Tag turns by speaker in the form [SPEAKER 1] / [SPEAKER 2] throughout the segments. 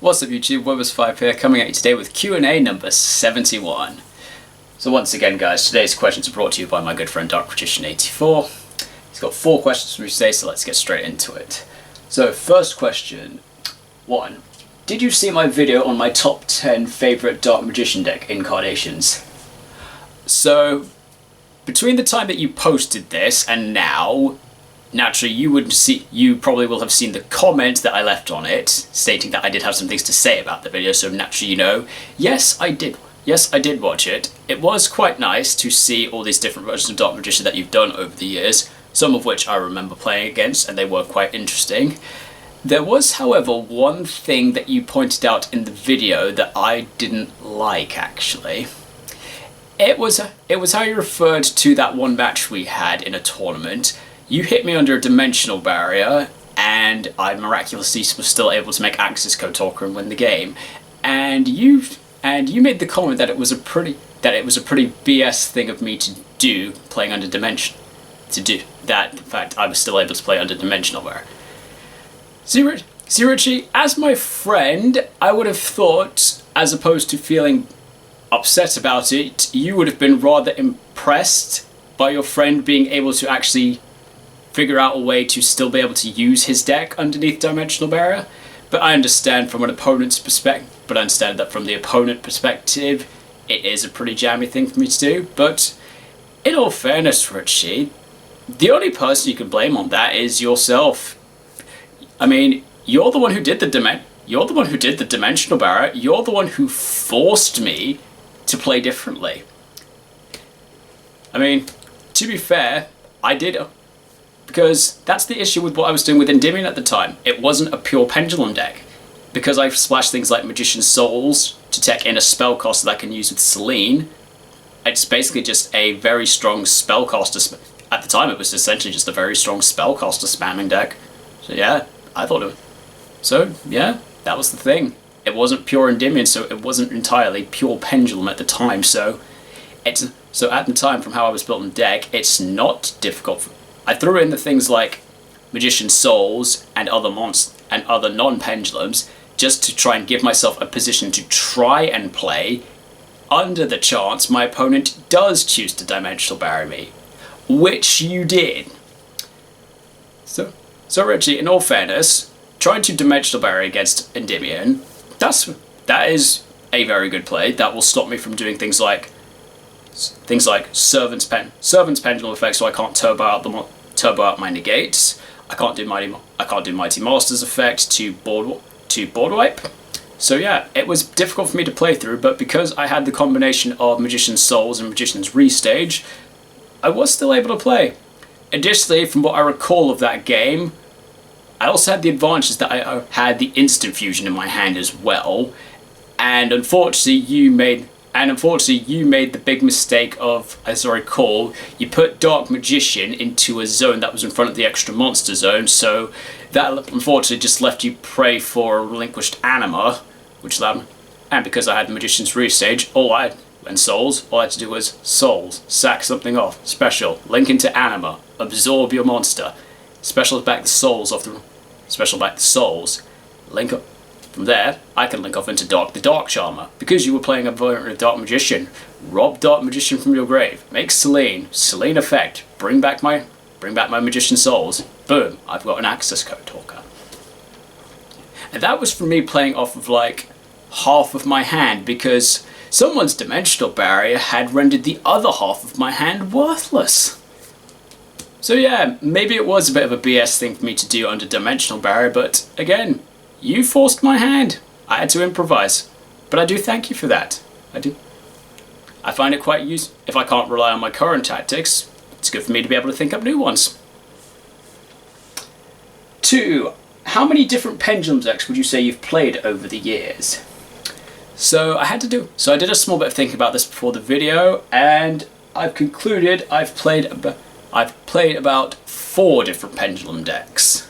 [SPEAKER 1] What's up YouTube, Webberz05 here, coming at you today with Q&A number 71. So once again guys, today's questions are brought to you by my good friend DarkMagician84. He's got 4 questions for me today, so let's get straight into it. So first question, 1. Did you see my video on my top 10 favourite Dark Magician deck incarnations? So, between the time that you posted this and now, naturally you probably will have seen the comment that I left on it, stating that I did have some things to say about the video, so naturally you know, yes I did watch it. It was quite nice to see all these different versions of Dark Magician that you've done over the years, some of which I remember playing against and they were quite interesting. There was, however, one thing that you pointed out in the video that I didn't like, actually. It was how you referred to that one match we had in a tournament. You hit me under a dimensional barrier, and I miraculously was still able to make access code talker and win the game. And you made the comment that it was a pretty BS thing of me to do, playing under dimension. To do that, in fact, I was still able to play under dimensional barrier. Zero-Chi, as my friend, I would have thought, as opposed to feeling upset about it, you would have been rather impressed by your friend being able to actually figure out a way to still be able to use his deck underneath dimensional barrier. But I understand from an opponent's perspective. But I understand that from the opponent perspective, it is a pretty jammy thing for me to do. But in all fairness, Richie, the only person you can blame on that is yourself. I mean, you're the one who did the dimensional barrier. You're the one who forced me to play differently. I mean, to be fair, I did. Because that's the issue with what I was doing with Endymion at the time. It wasn't a pure pendulum deck. Because I splashed things like Magician's Souls to tech in a spellcaster that I can use with Selene, it's basically just a very strong spellcaster. At the time, it was essentially just a very strong spellcaster spamming deck. So yeah, I thought it was. So yeah, that was the thing. It wasn't pure Endymion, so it wasn't entirely pure pendulum at the time. So at the time, from how I was built in deck, it's not difficult. I threw in the things like Magician's Souls and other non-pendulums just to try and give myself a position to try and play under the chance my opponent does choose to dimensional barrier me, which you did. So Richie, in all fairness, trying to dimensional barrier against Endymion, that is a very good play. That will stop me from doing things like Servant's Pendulum effect, so I can't turbo out my negates. I can't do Mighty Master's effect to board wipe. So yeah, it was difficult for me to play through, but because I had the combination of Magician's Souls and Magician's Restage, I was still able to play. Additionally, from what I recall of that game, I also had the advantage that I had the instant fusion in my hand as well, and unfortunately you made the big mistake of, as I recall, you put Dark Magician into a zone that was in front of the extra monster zone, so that unfortunately just left you prey for a relinquished Anima, which allowed me, and because I had the Magician's Restage, all I had to do was Souls, sack something off, special, link into Anima, absorb your monster, special back the Souls, link up. From there, I can link off into the Dark Charmer. Because you were playing a variant of Dark Magician, rob Dark Magician from your grave, make Selene effect, bring back my Magician's Souls, boom, I've got an access code talker. And that was from me playing off of like half of my hand, because someone's dimensional barrier had rendered the other half of my hand worthless. So yeah, maybe it was a bit of a BS thing for me to do under dimensional barrier, but again, you forced my hand. I had to improvise. But I do thank you for that. I do. I find it quite useful. If I can't rely on my current tactics, it's good for me to be able to think up new ones. 2. How many different pendulum decks would you say you've played over the years? So I did a small bit of thinking about this before the video, and I've concluded I've played about 4 different pendulum decks.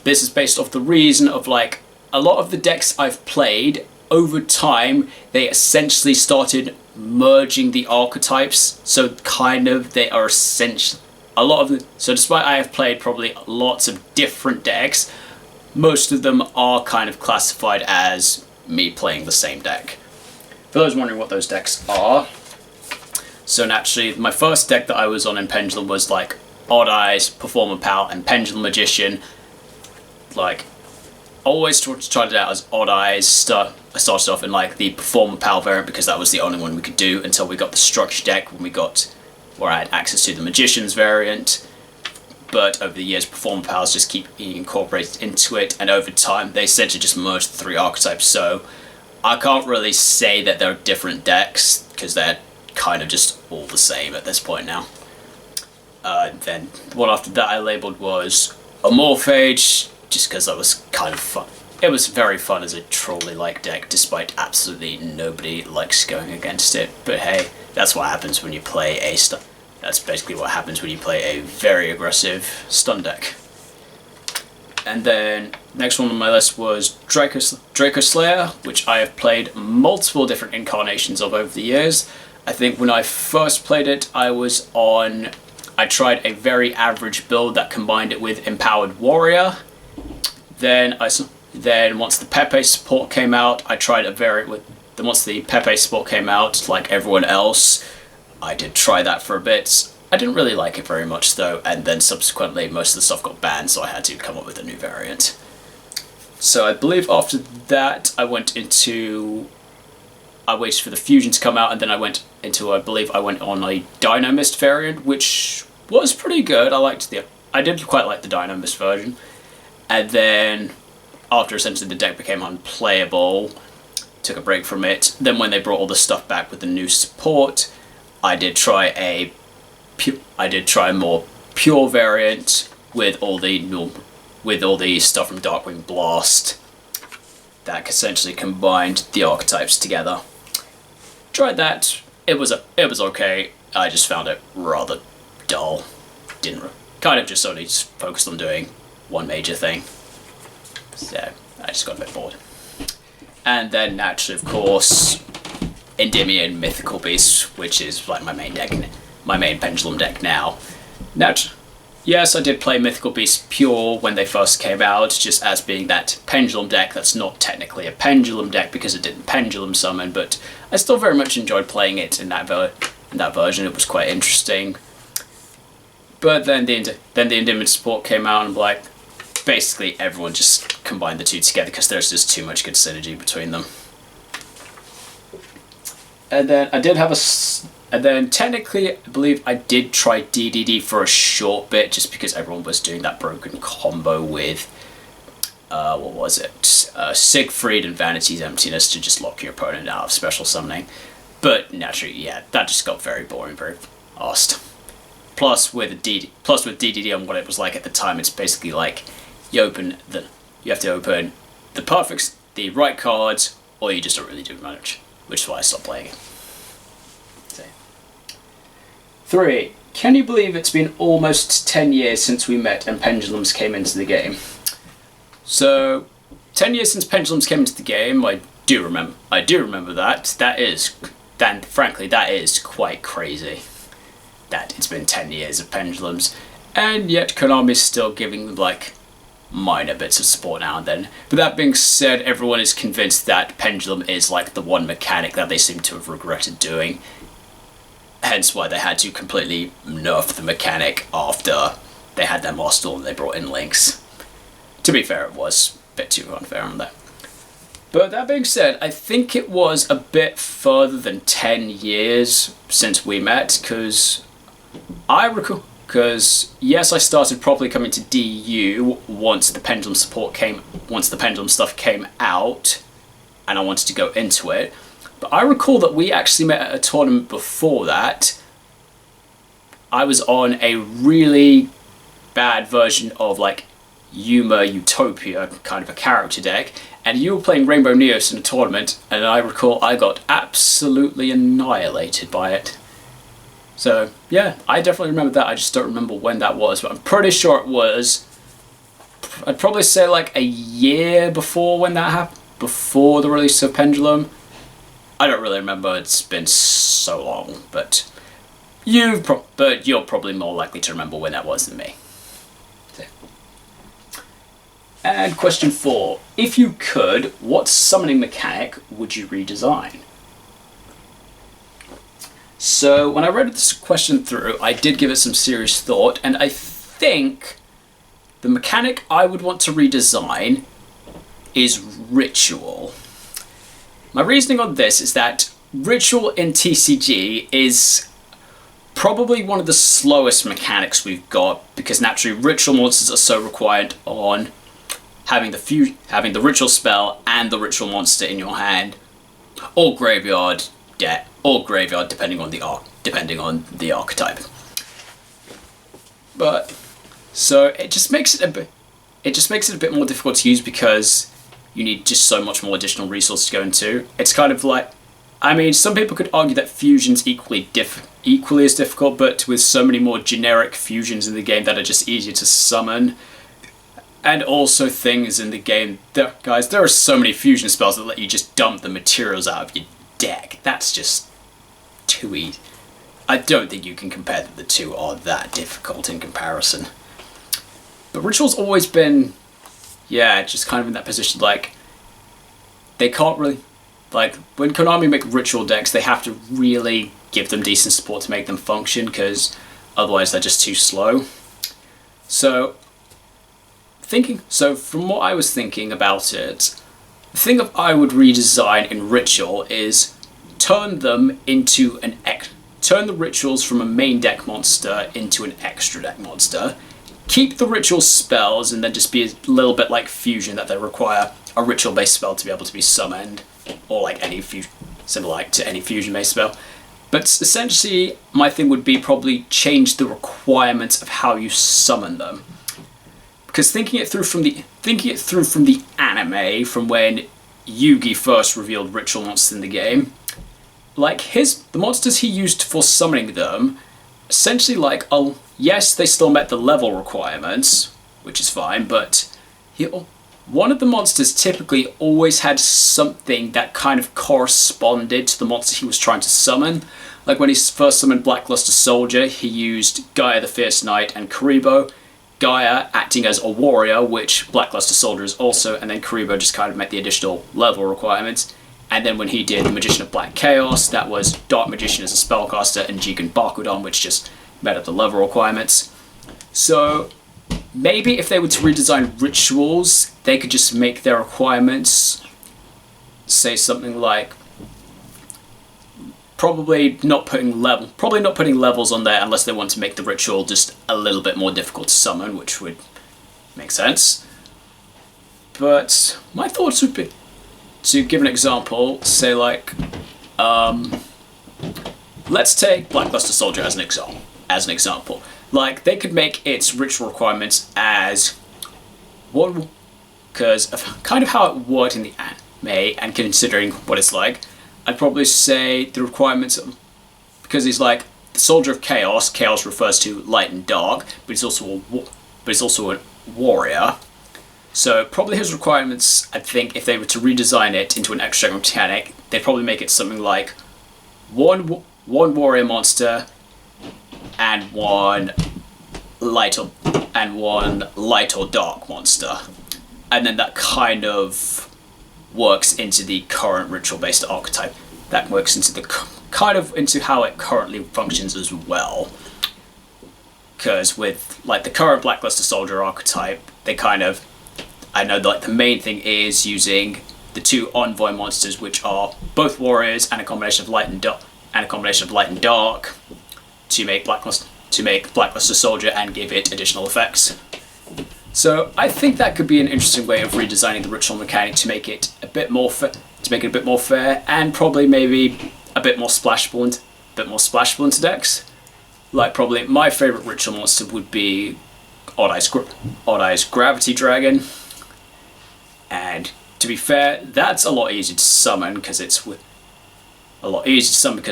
[SPEAKER 1] This is based off the reason of like a lot of the decks I've played over time, they essentially started merging the archetypes, so kind of they are essentially so despite I have played probably lots of different decks, most of them are kind of classified as me playing the same deck. For those wondering what those decks are, so naturally, my first deck that I was on in Pendulum was like Odd Eyes, Performer Pal, and Pendulum Magician. Like, always tried it out as Odd Eyes. I started off in like the Performer Pal variant because that was the only one we could do until we got the structure deck where I had access to the Magician's variant. But over the years, Performer Pals just keep being incorporated into it, and over time they said to just merge the three archetypes. So I can't really say that they're different decks because they're kind of just all the same at this point now. Then the one after that I labelled was Amorphage, just because that was kind of fun. It was very fun as a trolley-like deck, despite absolutely nobody likes going against it. But hey, that's what happens when you play a stun. That's basically what happens when you play a very aggressive stun deck. And then next one on my list was Draco Slayer, which I have played multiple different incarnations of over the years. I think when I first played it, I tried a very average build that combined it with Empowered Warrior. Then once the Pepe support came out, I tried a variant with. Then once the Pepe support came out, like everyone else, I did try that for a bit. I didn't really like it very much though, and then subsequently most of the stuff got banned, so I had to come up with a new variant. So I believe after that I waited for the fusion to come out, and then I went on a Dino Mist variant, which was pretty good. I did quite like the Dino Mist version. And then after essentially the deck became unplayable, took a break from it. Then when they brought all the stuff back with the new support, I did try a more pure variant with all the stuff from Darkwing Blast that essentially combined the archetypes together. Tried that. It was okay. I just found it rather dull. Kind of just only focused on doing one major thing. So I just got a bit bored. And then naturally, of course, Endymion Mythical Beast, which is like my main Pendulum deck now. Yes, I did play Mythical Beast Pure when they first came out, just as being that Pendulum deck that's not technically a Pendulum deck because it didn't Pendulum summon, but I still very much enjoyed playing it in that version. It was quite interesting. But then the Endymion support came out, and like basically everyone just combined the two together because there's just too much good synergy between them. And then and then technically, I believe I did try DDD for a short bit, just because everyone was doing that broken combo with, what was it? Siegfried and Vanity's Emptiness to just lock your opponent out of special summoning. But naturally, yeah, that just got very boring very fast. Plus with DDD on what it was like at the time, it's basically like you have to open the right cards, or you just don't really do much, which is why I stopped playing it. 3. Can you believe it's been almost 10 years since we met and Pendulums came into the game? So, 10 years since Pendulums came into the game, I do remember that. Frankly, that is quite crazy. That it's been 10 years of Pendulums, and yet Konami's still giving them like minor bits of support now and then. But that being said, everyone is convinced that Pendulum is like the one mechanic that they seem to have regretted doing. Hence why they had to completely nerf the mechanic after they had their Master Duel and they brought in Lynx. To be fair, it was a bit too unfair on that. But that being said, I think it was a bit further than 10 years since we met, because yes, I started properly coming to DU once the Pendulum stuff came out, and I wanted to go into it. But I recall that we actually met at a tournament before that. I was on a really bad version of like Yuma Utopia, kind of a character deck, and you were playing Rainbow Neos in a tournament, and I recall I got absolutely annihilated by it. So yeah, I definitely remember that. I just don't remember when that was, but I'm pretty sure it was, I'd probably say like a year before when that happened, before the release of Pendulum. I don't really remember, it's been so long, but you're probably more likely to remember when that was than me. And question 4. If you could, what summoning mechanic would you redesign? So when I read this question through, I did give it some serious thought, and I think the mechanic I would want to redesign is Ritual. My reasoning on this is that Ritual in TCG is probably one of the slowest mechanics we've got, because naturally Ritual monsters are so required on having the Ritual spell and the Ritual monster in your hand, or graveyard depending on the archetype. But so it just makes it a bit more difficult to use, because you need just so much more additional resources to go into. It's kind of like, I mean, some people could argue that fusion's equally as difficult, but with so many more generic fusions in the game that are just easier to summon, and also things in the game, guys, there are so many fusion spells that let you just dump the materials out of your deck. That's just too easy. I don't think you can compare that the two are that difficult in comparison. But Ritual's always been, just kind of in that position, like, they can't really, like, when Konami make Ritual decks, they have to really give them decent support to make them function, because otherwise they're just too slow. So from what I was thinking about it, the thing that I would redesign in Ritual is turn the Rituals from a main deck monster into an extra deck monster. Keep the Ritual spells, and then just be a little bit like Fusion, that they require a Ritual-based spell to be able to be summoned, or like any similar to any Fusion-based spell. But essentially, my thing would be probably change the requirements of how you summon them. Because thinking it through from the anime, from when Yugi first revealed Ritual monsters in the game, like the monsters he used for summoning them, essentially, like, yes, they still met the level requirements, which is fine, but one of the monsters typically always had something that kind of corresponded to the monster he was trying to summon. Like when he first summoned Blackluster Soldier, he used Gaia the Fierce Knight and Karibo. Gaia acting as a warrior, which Blackluster Soldier is also, and then Karibo just kind of met the additional level requirements. And then when he did the Magician of Black Chaos, that was Dark Magician as a spellcaster, and Jigen Bakudan, which just met up the level requirements. So maybe if they were to redesign Rituals, they could just make their requirements say something like probably not putting levels on there unless they want to make the Ritual just a little bit more difficult to summon, which would make sense. But my thoughts would be, to give an example, say like, let's take Blackluster Soldier as an example. Like, they could make its Ritual requirements as one, because of kind of how it worked in the anime, and considering what it's like, I'd probably say the requirements, because he's like the Soldier of Chaos. Chaos refers to light and dark, but he's also a warrior. So probably his requirements, I think, if they were to redesign it into an extra mechanic, they'd probably make it something like one warrior monster and one light or dark monster, and then that kind of works into the current Ritual-based archetype. That works into how it currently functions as well. Because with like the current Blackluster Soldier archetype, they kind of, I know like the main thing is using the two envoy monsters, which are both warriors and a combination of light and dark, to make Blackluster Soldier and give it additional effects. So I think that could be an interesting way of redesigning the Ritual mechanic to make it a bit more fair, and probably maybe a bit more splashable into decks. Like probably my favorite Ritual monster would be Odd Eye's Gravity Dragon, and to be fair, that's a lot easier to summon because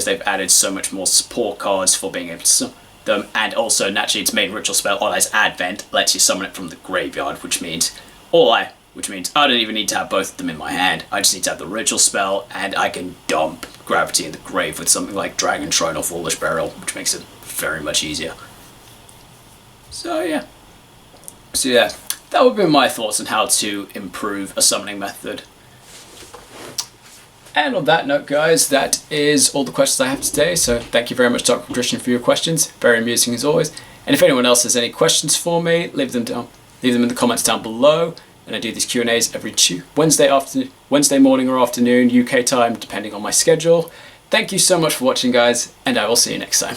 [SPEAKER 1] they've added so much more support cards for being able to summon them, and also naturally its main Ritual spell, Odd Eye's Advent, lets you summon it from the graveyard, which means I don't even need to have both of them in my hand. I just need to have the Ritual spell, and I can dump Gravity in the grave with something like Dragon Shrine or Foolish Burial, which makes it very much easier. So yeah, that would be my thoughts on how to improve a summoning method. And on that note, guys, that is all the questions I have today. So thank you very much, Dr. Christian, for your questions. Very amusing as always. And if anyone else has any questions for me, leave them in the comments down below. And I do these Q&As every Wednesday morning or afternoon, UK time, depending on my schedule. Thank you so much for watching, guys, and I will see you next time.